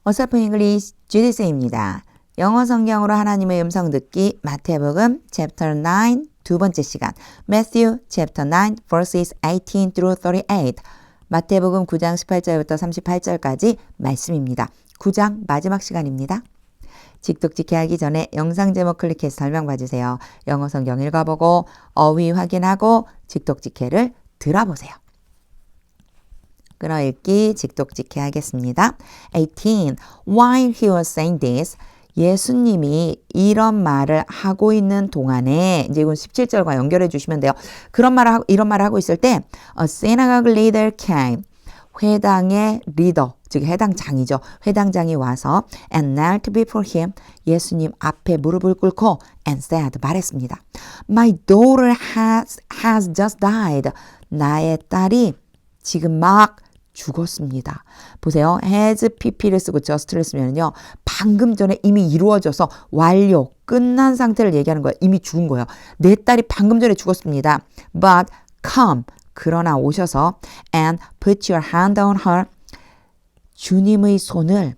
What's up in English? GDS입니다. 영어 성경으로 하나님의 음성 듣기 마태복음 chapter 9 두 번째 시간 Matthew chapter 9 verses 18 through 38 마태복음 9장 18절부터 38절까지 말씀입니다. 9장 마지막 시간입니다. 직독직해 하기 전에 영상 제목 클릭해서 설명 봐주세요. 영어 성경 읽어보고 어휘 확인하고 직독직해를 들어보세요. 끊어읽기 직독직해 하겠습니다. 18. While he was saying this, 예수님이 이런 말을 하고 있는 동안에 이제 이건 17절과 연결해 주시면 돼요. 이런 말을 하고 있을 때 A synagogue leader came. 회당의 리더, 즉 회당장이죠. 회당장이 와서 and knelt before him. 예수님 앞에 무릎을 꿇고 and said, 말했습니다. My daughter has just died. 나의 딸이 지금 막 죽었습니다. 보세요. has pp를 쓰고 just를 쓰면요. 방금 전에 이미 이루어져서 완료, 끝난 상태를 얘기하는 거예요. 이미 죽은 거예요. 내 딸이 방금 전에 죽었습니다. But come, 그러나 오셔서 and put your hand on her. 주님의 손을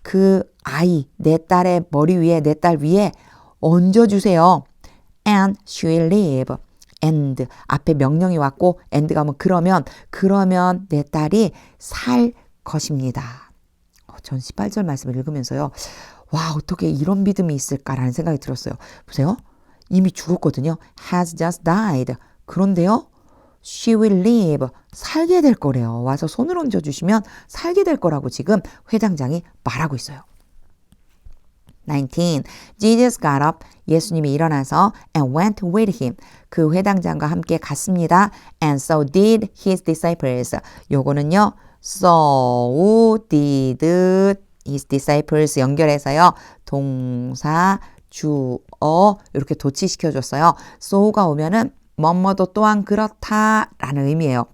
그 아이, 내 딸의 머리 위에, 내 딸 위에 얹어주세요. And she will live. and 앞에 명령이 왔고 and가 뭐 그러면 내 딸이 살 것입니다. 전 18절 말씀을 읽으면서요. 와, 어떻게 이런 믿음이 있을까라는 생각이 들었어요. 보세요. 이미 죽었거든요. has just died. 그런데요. she will live. 살게 될 거래요. 와서 손을 얹어주시면 살게 될 거라고 지금 회당장이 말하고 있어요. 19. Jesus got up. 예수님이 일어나서 and went with him. 그 회당장과 함께 갔습니다. And so did his disciples. 요거는요. So did his disciples 연결해서요. 동사, 주어 이렇게 도치시켜줬어요. so가 오면은 뭐뭐도 또한 그렇다라는 의미예요.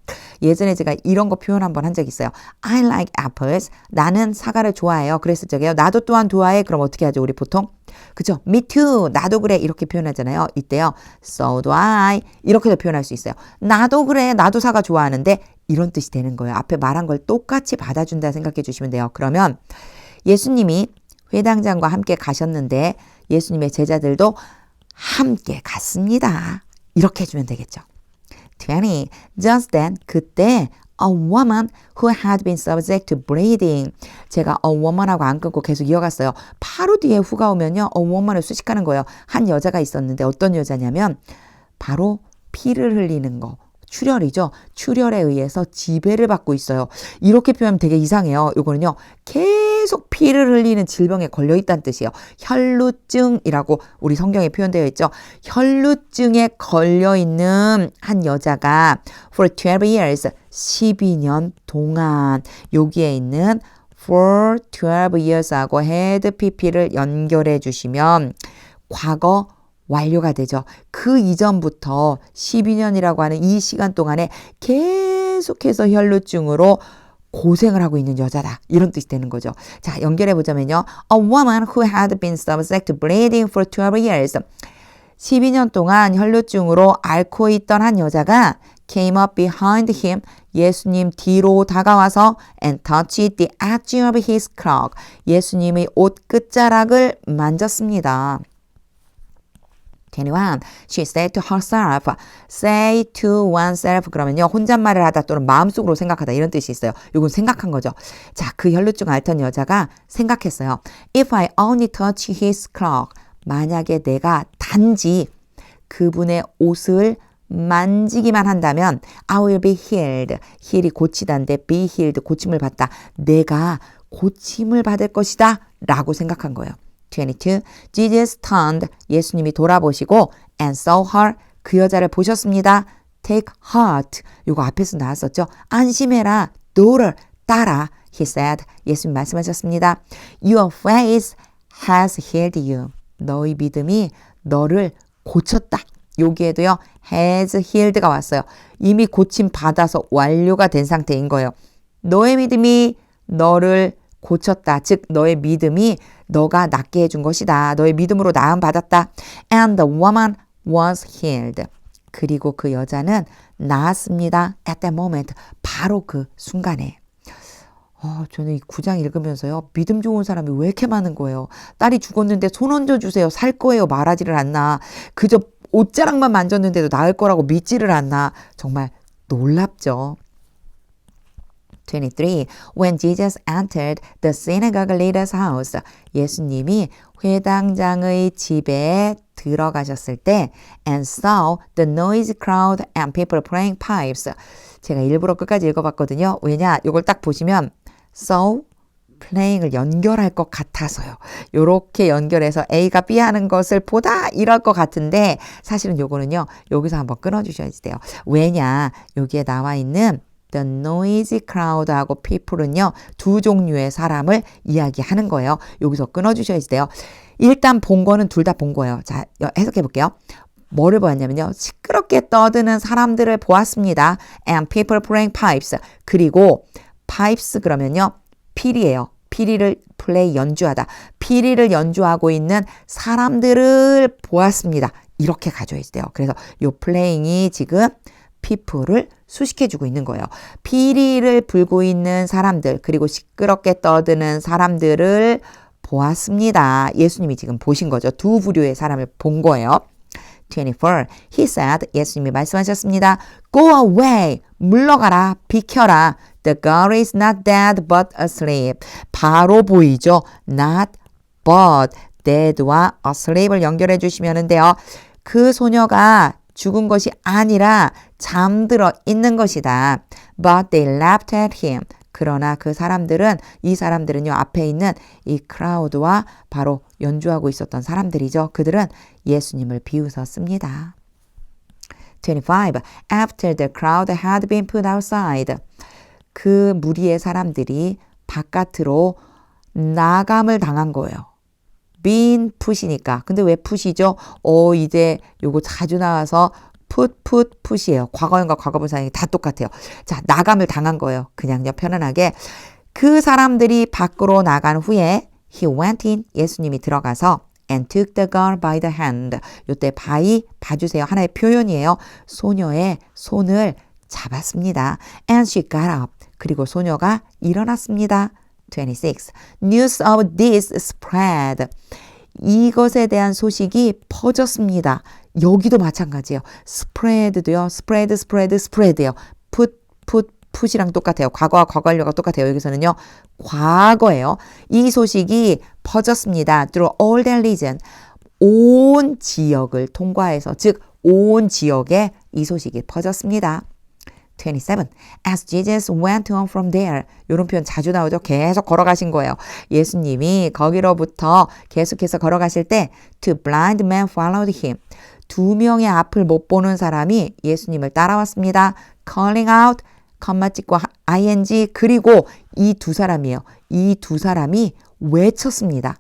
예전에 제가 이런 거 표현 한번 한 적이 있어요. I like apples. 나는 사과를 좋아해요. 그랬을 적에요. 나도 또한 좋아해. 그럼 어떻게 하죠? 우리 보통? 그죠? Me too. 나도 그래. 이렇게 표현하잖아요. 이때요. So do I. 이렇게도 표현할 수 있어요. 나도 그래. 나도 사과 좋아하는데 이런 뜻이 되는 거예요. 앞에 말한 걸 똑같이 받아준다 생각해 주시면 돼요. 그러면 예수님이 회당장과 함께 가셨는데 예수님의 제자들도 함께 갔습니다. 이렇게 해주면 되겠죠. 20. Just then, 그때 a woman who had been subject to bleeding. 제가 a woman하고 안 끊고 계속 이어갔어요. 바로 뒤에 who가 오면요. a woman을 수식하는 거예요. 한 여자가 있었는데 어떤 여자냐면 바로 피를 흘리는 거. 출혈이죠. 출혈에 의해서 지배를 받고 있어요. 이렇게 표현하면 되게 이상해요. 요거는요. 계속 피를 흘리는 질병에 걸려있다는 뜻이에요. 혈루증이라고 우리 성경에 표현되어 있죠. 혈루증에 걸려있는 한 여자가 for 12 years, 12년 동안 여기에 있는 for 12 years하고 had pp를 연결해 주시면 과거 완료가 되죠. 그 이전부터 12년이라고 하는 이 시간 동안에 계속해서 혈루증으로 고생을 하고 있는 여자다. 이런 뜻이 되는 거죠. 자, 연결해 보자면요. A woman who had been subject to bleeding for 12 years. 12년 동안 혈루증으로 앓고 있던 한 여자가 came up behind him. 예수님 뒤로 다가와서 and touched the edge of his cloak. 예수님의 옷 끝자락을 만졌습니다. 21. She said to herself. Say to oneself. 그러면요. 혼잣말을 하다 또는 마음속으로 생각하다 이런 뜻이 있어요. 이건 생각한 거죠. 자, 그 혈루증 앓던 여자가 생각했어요. If I only touch his cloak. 만약에 내가 단지 그분의 옷을 만지기만 한다면 I will be healed. heal이 고치다인데 be healed 고침을 받다. 내가 고침을 받을 것이다 라고 생각한 거예요. 22. Jesus turned. 예수님이 돌아보시고 and saw her. 그 여자를 보셨습니다. Take heart. 이거 앞에서 나왔었죠. 안심해라. daughter. 딸아. He said. 예수님 말씀하셨습니다. Your faith has healed you. 너의 믿음이 너를 고쳤다. 여기에도요. has healed가 왔어요. 이미 고침 받아서 완료가 된 상태인 거예요. 너의 믿음이 너를 고쳤다. 즉 너의 믿음이 너가 낫게 해준 것이다. 너의 믿음으로 나음 받았다. And the woman was healed. 그리고 그 여자는 나았습니다. At that moment. 바로 그 순간에. 저는 이 9장 읽으면서요. 믿음 좋은 사람이 왜 이렇게 많은 거예요. 딸이 죽었는데 손 얹어주세요. 살 거예요. 말하지를 않나. 그저 옷자락만 만졌는데도 나을 거라고 믿지를 않나. 정말 놀랍죠. 23. When Jesus entered the synagogue leader's house. 예수님이 회당장의 집에 들어가셨을 때 and saw the noisy crowd and people playing pipes. 제가 일부러 끝까지 읽어봤거든요. 왜냐? 이걸 딱 보시면 saw playing을 연결할 것 같아서요. 요렇게 연결해서 A가 B 하는 것을 보다 이럴 것 같은데 사실은 요거는요. 여기서 한번 끊어주셔야 돼요. 왜냐? 여기에 나와 있는 The noisy crowd하고 people은요. 두 종류의 사람을 이야기하는 거예요. 여기서 끊어주셔야 돼요. 일단 본 거는 둘 다 본 거예요. 자, 해석해 볼게요. 뭐를 보았냐면요. 시끄럽게 떠드는 사람들을 보았습니다. And people playing pipes. 그리고 pipes 그러면요. 피리예요. 피리를 play 연주하다. 피리를 연주하고 있는 사람들을 보았습니다. 이렇게 가져야 돼요. 그래서 요 playing이 지금 people을 수식해주고 있는 거예요. 피리를 불고 있는 사람들 그리고 시끄럽게 떠드는 사람들을 보았습니다. 예수님이 지금 보신 거죠. 두 부류의 사람을 본 거예요. 24. He said, 예수님이 말씀하셨습니다. Go away, 물러가라, 비켜라. The girl is not dead but asleep. 바로 보이죠. Not but dead와 asleep을 연결해 주시면 돼요. 그 소녀가 죽은 것이 아니라 잠들어 있는 것이다. But they laughed at him. 그러나 이 사람들은요, 앞에 있는 이 크라우드와 바로 연주하고 있었던 사람들이죠. 그들은 예수님을 비웃었습니다. 25. After the crowd had been put outside. 그 무리의 사람들이 바깥으로 나감을 당한 거예요. been put이니까. 근데 왜 put이죠? 이제 요거 자주 나와서 put이에요. 과거형과 과거분사형이 다 똑같아요. 자, 나감을 당한 거예요. 그냥요, 편안하게. 그 사람들이 밖으로 나간 후에 he went in, 예수님이 들어가서 and took the girl by the hand. 요때 by 봐주세요. 하나의 표현이에요. 소녀의 손을 잡았습니다. And she got up. 그리고 소녀가 일어났습니다. 26. News of this spread. 이것에 대한 소식이 퍼졌습니다. 여기도 마찬가지예요. spread도요. spread예요. put이랑 똑같아요. 과거와 과거완료가 똑같아요. 여기서는요. 과거예요. 이 소식이 퍼졌습니다. through all that region. 온 지역을 통과해서 즉 온 지역에 이 소식이 퍼졌습니다. 27. As Jesus went on from there. 이런 표현 자주 나오죠. 계속 걸어가신 거예요. 예수님이 거기로부터 계속해서 걸어가실 때 two blind men followed him. 두 명의 앞을 못 보는 사람이 예수님을 따라왔습니다. calling out, 컴마 찍고 ing 그리고 이 두 사람이에요. 이 두 사람이 외쳤습니다.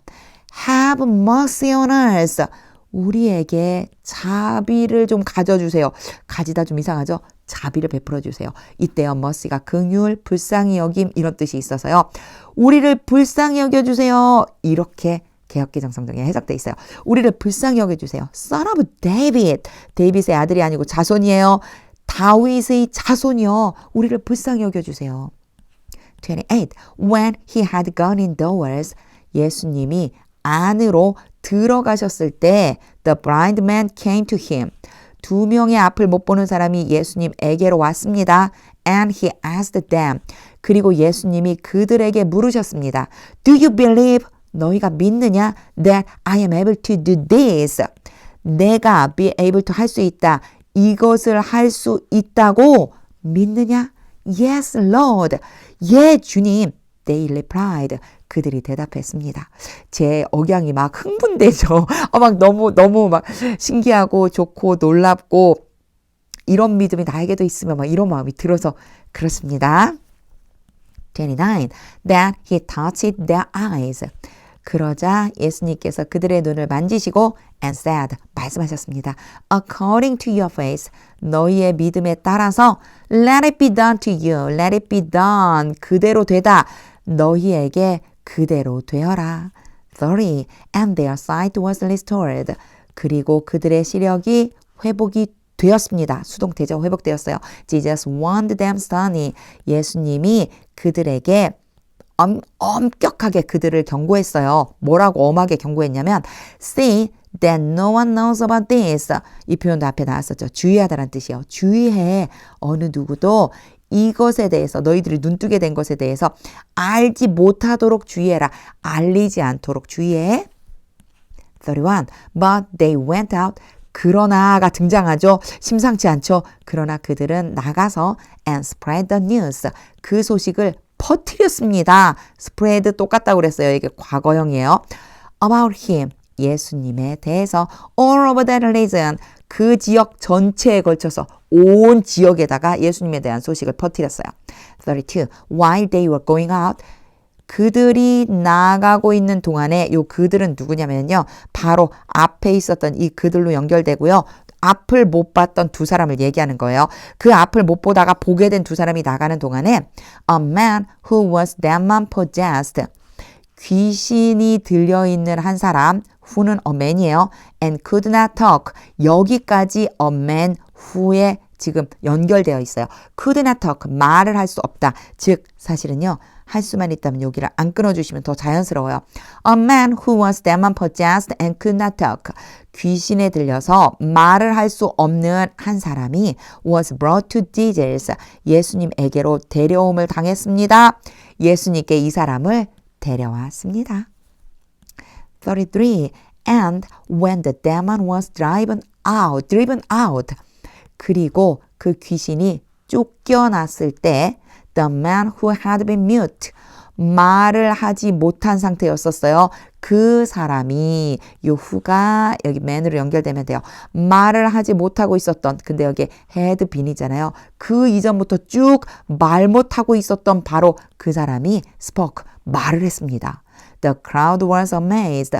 Have mercy on us. 우리에게 자비를 좀 가져주세요. 가지다 좀 이상하죠? 자비를 베풀어 주세요. 이때요. mercy가 긍휼, 불쌍히 여김 이런 뜻이 있어서요. 우리를 불쌍히 여겨주세요. 이렇게 개역개정 성경에 해석돼 있어요. 우리를 불쌍히 여겨주세요. Son of David. 데이빗의 아들이 아니고 자손이에요. 다윗의 자손이요. 우리를 불쌍히 여겨주세요. 28. When he had gone indoors. 예수님이 안으로 들어가셨을 때 the blind man came to him. 두 명의 앞을 못 보는 사람이 예수님에게로 왔습니다. And he asked them. 그리고 예수님이 그들에게 물으셨습니다. Do you believe? 너희가 믿느냐? That I am able to do this. 내가 be able to 할 수 있다. 이것을 할 수 있다고 믿느냐? Yes, Lord. 예, 주님. They replied. 그들이 대답했습니다. 제 억양이 막 흥분되죠. 막 너무 막 신기하고 좋고 놀랍고 이런 믿음이 나에게도 있으면 막 이런 마음이 들어서 그렇습니다. 29. Then he touched their eyes. 그러자 예수님께서 그들의 눈을 만지시고 and said, 말씀하셨습니다. According to your faith, 너희의 믿음에 따라서 let it be done to you. Let it be done. 그대로 되다. 너희에게 그대로 되어라. 30. And their sight was restored. 그리고 그들의 시력이 회복이 되었습니다. 수동태죠. 회복되었어요. Jesus warned them sternly. 예수님이 그들에게 엄격하게 그들을 경고했어요. 뭐라고 엄하게 경고했냐면 See that no one knows about this. 이 표현도 앞에 나왔었죠. 주의하다라는 뜻이요. 주의해. 어느 누구도 이것에 대해서 너희들이 눈뜨게 된 것에 대해서 알지 못하도록 주의해라. 알리지 않도록 주의해. 31. But they went out. 그러나가 등장하죠. 심상치 않죠. 그러나 그들은 나가서 and spread the news. 그 소식을 퍼뜨렸습니다. spread 똑같다고 그랬어요. 이게 과거형이에요. About him. 예수님에 대해서 all over that region. 그 지역 전체에 걸쳐서 온 지역에다가 예수님에 대한 소식을 퍼뜨렸어요. 32. While they were going out. 그들이 나가고 있는 동안에 요 그들은 누구냐면요. 바로 앞에 있었던 이 그들로 연결되고요. 앞을 못 봤던 두 사람을 얘기하는 거예요. 그 앞을 못 보다가 보게 된 두 사람이 나가는 동안에 A man who was demon possessed. 귀신이 들려있는 한 사람 who는 a man이에요. And could not talk. 여기까지 a man who에 지금 연결되어 있어요. could not talk. 말을 할 수 없다. 즉 사실은요. 할 수만 있다면 여기를 안 끊어주시면 더 자연스러워요. A man who was demon possessed and could not talk. 귀신에 들려서 말을 할 수 없는 한 사람이 was brought to Jesus. 예수님에게로 데려옴을 당했습니다. 예수님께 이 사람을 데려왔습니다. 33. And when the demon was driven out. 그리고 그 귀신이 쫓겨났을 때 The man who had been mute. 말을 하지 못한 상태였었어요. 그 사람이 요 who가 여기 man으로 연결되면 돼요. 말을 하지 못하고 있었던 근데 여기 had been이잖아요. 그 이전부터 쭉 말 못하고 있었던 바로 그 사람이 spoke. 말을 했습니다. The crowd was amazed.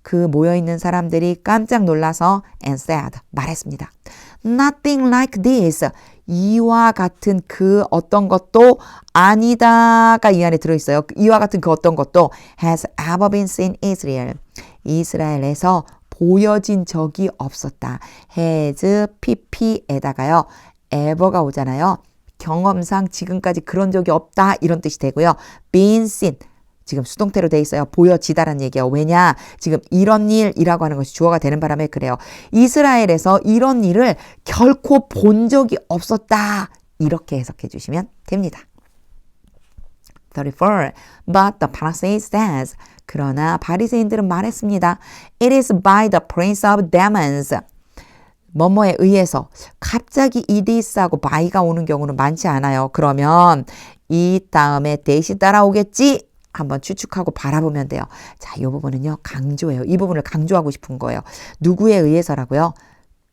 그 모여있는 사람들이 깜짝 놀라서 and said. 말했습니다. Nothing like this. 이와 같은 그 어떤 것도 아니다가 이 안에 들어있어요. 이와 같은 그 어떤 것도 has ever been seen in Israel. 이스라엘에서 보여진 적이 없었다. has, pp에다가요. ever가 오잖아요. 경험상 지금까지 그런 적이 없다 이런 뜻이 되고요. been seen. 지금 수동태로 돼 있어요. 보여지다라는 얘기예요. 왜냐? 지금 이런 일이라고 하는 것이 주어가 되는 바람에 그래요. 이스라엘에서 이런 일을 결코 본 적이 없었다. 이렇게 해석해 주시면 됩니다. 34. But the Pharisees says. 그러나 바리새인들은 말했습니다. It is by the prince of demons. 뭐뭐에 의해서 갑자기 이디스하고 by가 오는 경우는 많지 않아요. 그러면 이 다음에 대시 따라오겠지? 한번 추측하고 바라보면 돼요. 자, 이 부분은요. 강조해요. 이 부분을 강조하고 싶은 거예요. 누구에 의해서라고요?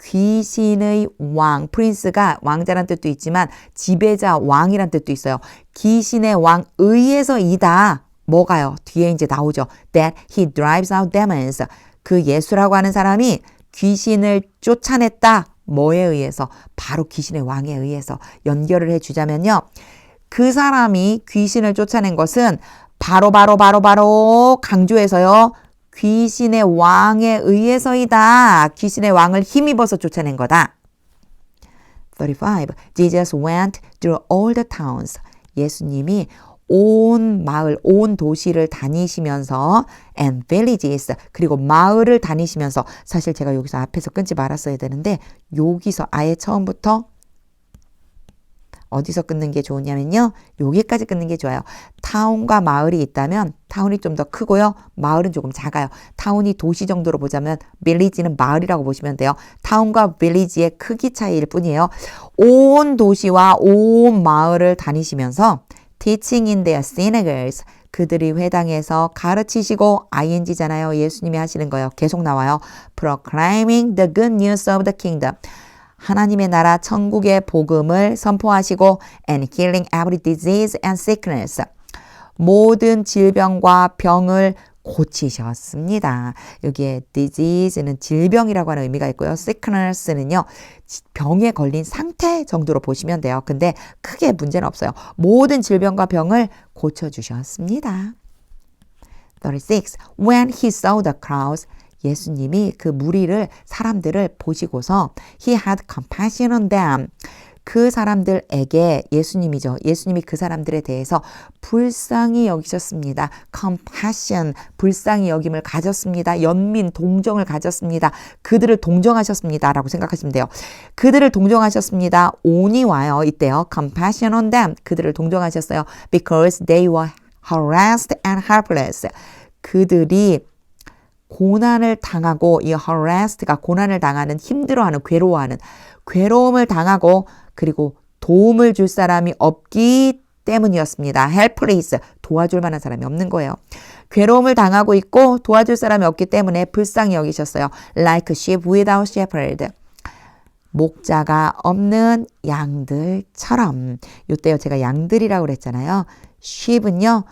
귀신의 왕, 프린스가 왕자란 뜻도 있지만 지배자, 왕이란 뜻도 있어요. 귀신의 왕 의해서이다. 뭐가요? 뒤에 이제 나오죠. That he drives out demons. 그 예수라고 하는 사람이 귀신을 쫓아냈다. 뭐에 의해서? 바로 귀신의 왕에 의해서 연결을 해주자면요. 그 사람이 귀신을 쫓아낸 것은 바로 강조해서요. 귀신의 왕에 의해서이다. 귀신의 왕을 힘입어서 쫓아낸 거다. 35. Jesus went through all the towns. 예수님이 온 마을, 온 도시를 다니시면서 and villages 그리고 마을을 다니시면서 사실 제가 여기서 앞에서 끊지 말았어야 되는데 여기서 아예 처음부터 어디서 끊는 게 좋으냐면요. 여기까지 끊는 게 좋아요. 타운과 마을이 있다면 타운이 좀 더 크고요. 마을은 조금 작아요. 타운이 도시 정도로 보자면 빌리지는 마을이라고 보시면 돼요. 타운과 빌리지의 크기 차이일 뿐이에요. 온 도시와 온 마을을 다니시면서 teaching in their synagogues 그들이 회당에서 가르치시고 ing잖아요. 예수님이 하시는 거예요. 계속 나와요. proclaiming the good news of the kingdom 하나님의 나라 천국의 복음을 선포하시고 and healing every disease and sickness 모든 질병과 병을 고치셨습니다. 여기에 disease는 질병이라고 하는 의미가 있고요. sickness는요. 병에 걸린 상태 정도로 보시면 돼요. 근데 크게 문제는 없어요. 모든 질병과 병을 고쳐주셨습니다. 36. When he saw the crowds 예수님이 그 무리를 사람들을 보시고서 he had compassion on them. 그 사람들에게 예수님이죠. 예수님이 그 사람들에 대해서 불쌍히 여기셨습니다. compassion, 불쌍히 여김을 가졌습니다. 연민, 동정을 가졌습니다. 그들을 동정하셨습니다. 라고 생각하시면 돼요. 그들을 동정하셨습니다. on이 와요. 이때요. compassion on them. 그들을 동정하셨어요. because they were harassed and helpless. 그들이 고난을 당하고, 이 harassed가 고난을 당하는, 힘들어하는, 괴로워하는, 괴로움을 당하고 그리고 도움을 줄 사람이 없기 때문이었습니다. helpless, 도와줄 만한 사람이 없는 거예요. 괴로움을 당하고 있고 도와줄 사람이 없기 때문에 불쌍히 여기셨어요. like sheep without shepherd. 목자가 없는 양들처럼. 이때요 제가 양들이라고 그랬잖아요. sheep은요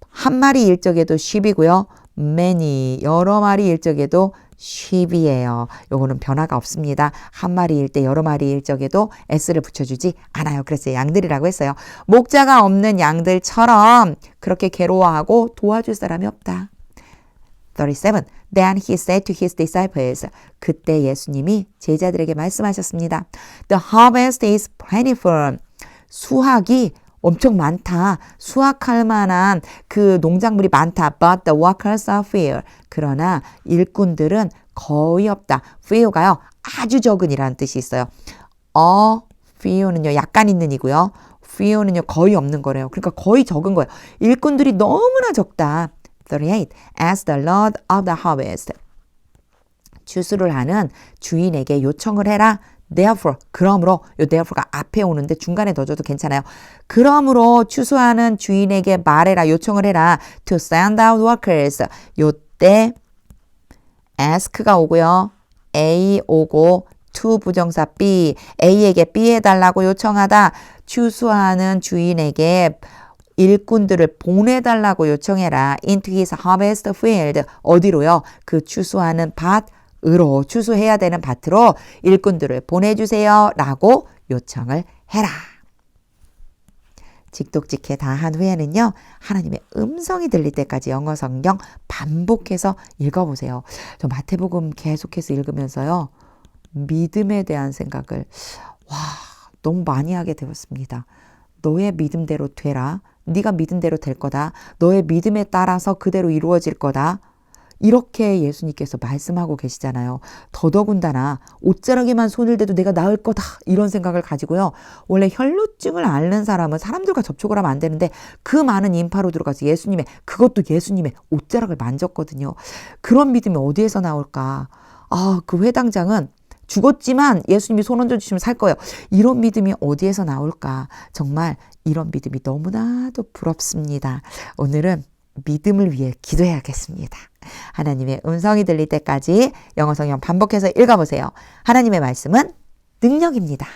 한 마리일 적에도 sheep이고요. many, 여러 마리일 적에도 sheep이에요. 요거는 변화가 없습니다. 한 마리일 때 여러 마리일 적에도 s를 붙여주지 않아요. 그래서 양들이라고 했어요. 목자가 없는 양들처럼 그렇게 괴로워하고 도와줄 사람이 없다. 37. Then he said to his disciples. 그때 예수님이 제자들에게 말씀하셨습니다. The harvest is plentiful. 수확이 엄청 많다. 수확할 만한 그 농작물이 많다. But the workers are few. 그러나 일꾼들은 거의 없다. few가요. 아주 적은이라는 뜻이 있어요. few는요. 약간 있는 이고요. few는요. 거의 없는 거래요. 그러니까 거의 적은 거예요. 일꾼들이 너무나 적다. 38. As the Lord of the harvest. 추수를 하는 주인에게 요청을 해라. Therefore, 그러므로, 요 therefore가 앞에 오는데 중간에 넣어줘도 괜찮아요. 그러므로 추수하는 주인에게 말해라, 요청을 해라. To send out workers. 요때 ask가 오고요. A 오고 to 부정사 B. A에게 B 해달라고 요청하다. 추수하는 주인에게 일꾼들을 보내달라고 요청해라. Into his harvest field. 어디로요? 그 추수하는 밭으로, 추수해야 되는 밭으로 일꾼들을 보내주세요. 라고 요청을 해라. 직독직해 다 한 후에는요. 하나님의 음성이 들릴 때까지 영어 성경 반복해서 읽어보세요. 저 마태복음 계속해서 읽으면서요. 믿음에 대한 생각을 너무 많이 하게 되었습니다. 너의 믿음대로 되라. 네가 믿은 대로 될 거다. 너의 믿음에 따라서 그대로 이루어질 거다. 이렇게 예수님께서 말씀하고 계시잖아요. 더더군다나 옷자락에만 손을 대도 내가 나을 거다. 이런 생각을 가지고요. 원래 혈루증을 앓는 사람은 사람들과 접촉을 하면 안 되는데 그 많은 인파로 들어가서 그것도 예수님의 옷자락을 만졌거든요. 그런 믿음이 어디에서 나올까? 그 회당장은 죽었지만 예수님이 손 얹어주시면 살 거예요. 이런 믿음이 어디에서 나올까? 정말 이런 믿음이 너무나도 부럽습니다. 오늘은 믿음을 위해 기도해야겠습니다. 하나님의 음성이 들릴 때까지 영어 성경 반복해서 읽어보세요. 하나님의 말씀은 능력입니다.